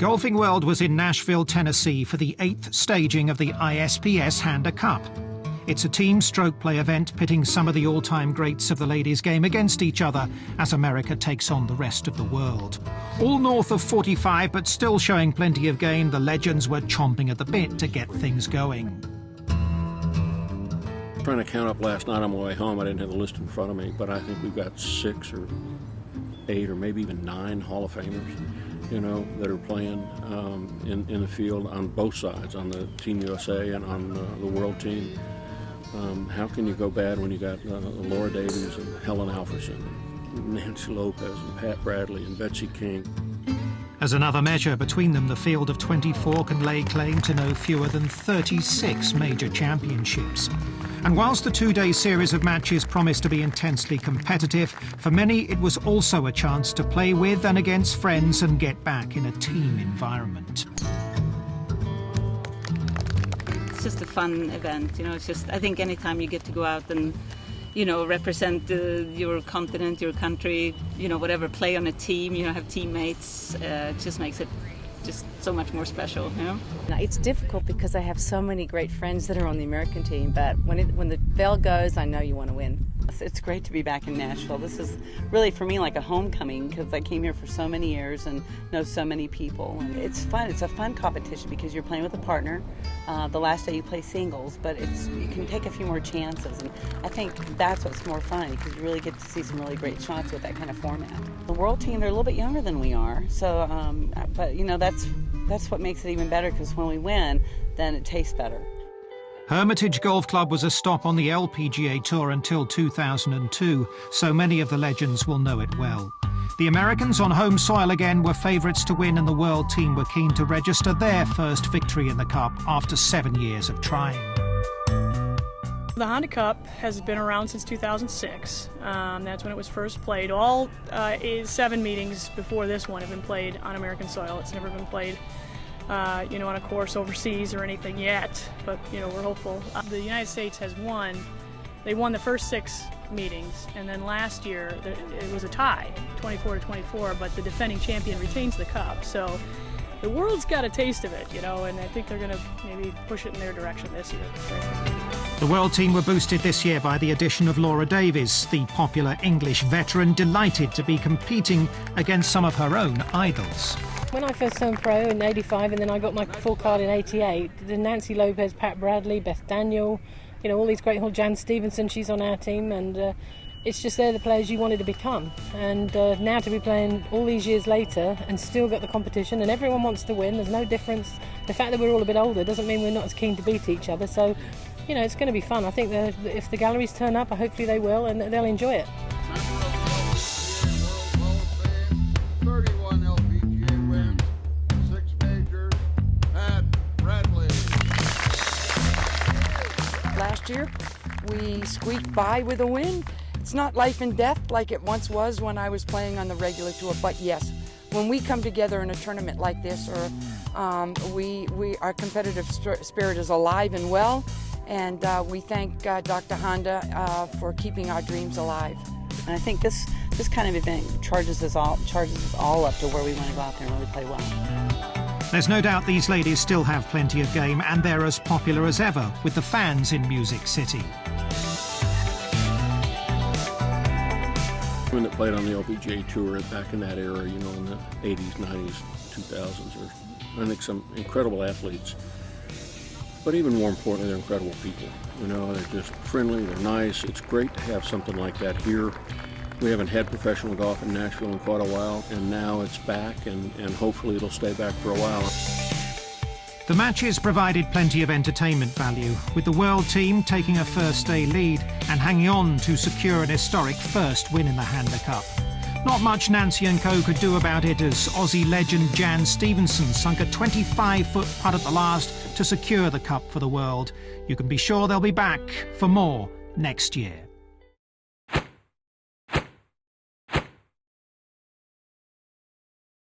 Golfing World was in Nashville, Tennessee for the 8th staging of the ISPS Handa Cup. It's a team stroke play event pitting some of the all-time greats of the ladies' game against each other as America takes on the rest of the world. All north of 45, but still showing plenty of game, the legends were chomping at the bit to get things going. Trying to count up last night on my way home. I didn't have the list in front of me, but I think we've got 6 or 8 or maybe even 9 Hall of Famers, that are playing in the field on both sides, on the Team USA and on the world team. How can you go bad when you got Laura Davies and Helen Alfredsson, and Nancy Lopez and Pat Bradley and Betsy King? As another measure, between them, the field of 24 can lay claim to no fewer than 36 major championships. And whilst the 2-day series of matches promised to be intensely competitive, for many it was also a chance to play with and against friends and get back in a team environment. It's just a fun event, it's just, I think anytime you get to go out and, represent your continent, your country, whatever, play on a team, have teammates, it just makes it just so much more special, It's difficult because I have so many great friends that are on the American team, but when the bell goes, I know you want to win. It's great to be back in Nashville. This is really, for me, like a homecoming because I came here for so many years and know so many people. And it's fun. It's a fun competition because you're playing with a partner. The last day you play singles, but you can take a few more chances. And I think that's what's more fun because you really get to see some really great shots with that kind of format. The world team, they're a little bit younger than we are. So, but, that's what makes it even better because when we win, then it tastes better. Hermitage Golf Club was a stop on the LPGA Tour until 2002, so many of the legends will know it well. The Americans on home soil again were favourites to win, and the world team were keen to register their first victory in the Cup after 7 years of trying. The Honda Cup has been around since 2006. That's when it was first played. All 7 meetings before this one have been played on American soil. It's never been played on a course overseas or anything yet, but we're hopeful. The United States has won. They won the first 6 meetings, and then last year it was a tie, 24-24, but the defending champion retains the cup. So the world's got a taste of it, and I think they're going to maybe push it in their direction this year. The world team were boosted this year by the addition of Laura Davies, the popular English veteran, delighted to be competing against some of her own idols. When I first turned pro in '85, and then I got my full card in '88, the Nancy Lopez, Pat Bradley, Beth Daniel, all these great, Jan Stevenson, she's on our team, and it's just they're the players you wanted to become. And now to be playing all these years later and still got the competition, and everyone wants to win, there's no difference. The fact that we're all a bit older doesn't mean we're not as keen to beat each other, so it's going to be fun. I think that if the galleries turn up, hopefully they will, and they'll enjoy it. Last year, we squeaked by with a win. It's not life and death like it once was when I was playing on the regular tour, but yes, when we come together in a tournament like this, or our competitive spirit is alive and well, and we thank Dr. Handa for keeping our dreams alive. And I think this kind of event charges us all up to where we want to go out there and really play well. There's no doubt these ladies still have plenty of game, and they're as popular as ever with the fans in Music City. Women that played on the LPGA Tour back in that era, in the 80s, 90s, 2000s, are, I think, some incredible athletes. But even more importantly, they're incredible people. They're just friendly, they're nice. It's great to have something like that here. We haven't had professional golf in Nashville in quite a while, and now it's back, and hopefully it'll stay back for a while. The matches provided plenty of entertainment value, with the world team taking a first-day lead and hanging on to secure an historic first win in the Handa Cup. Not much Nancy and co could do about it as Aussie legend Jan Stevenson sunk a 25-foot putt at the last to secure the cup for the world. You can be sure they'll be back for more next year.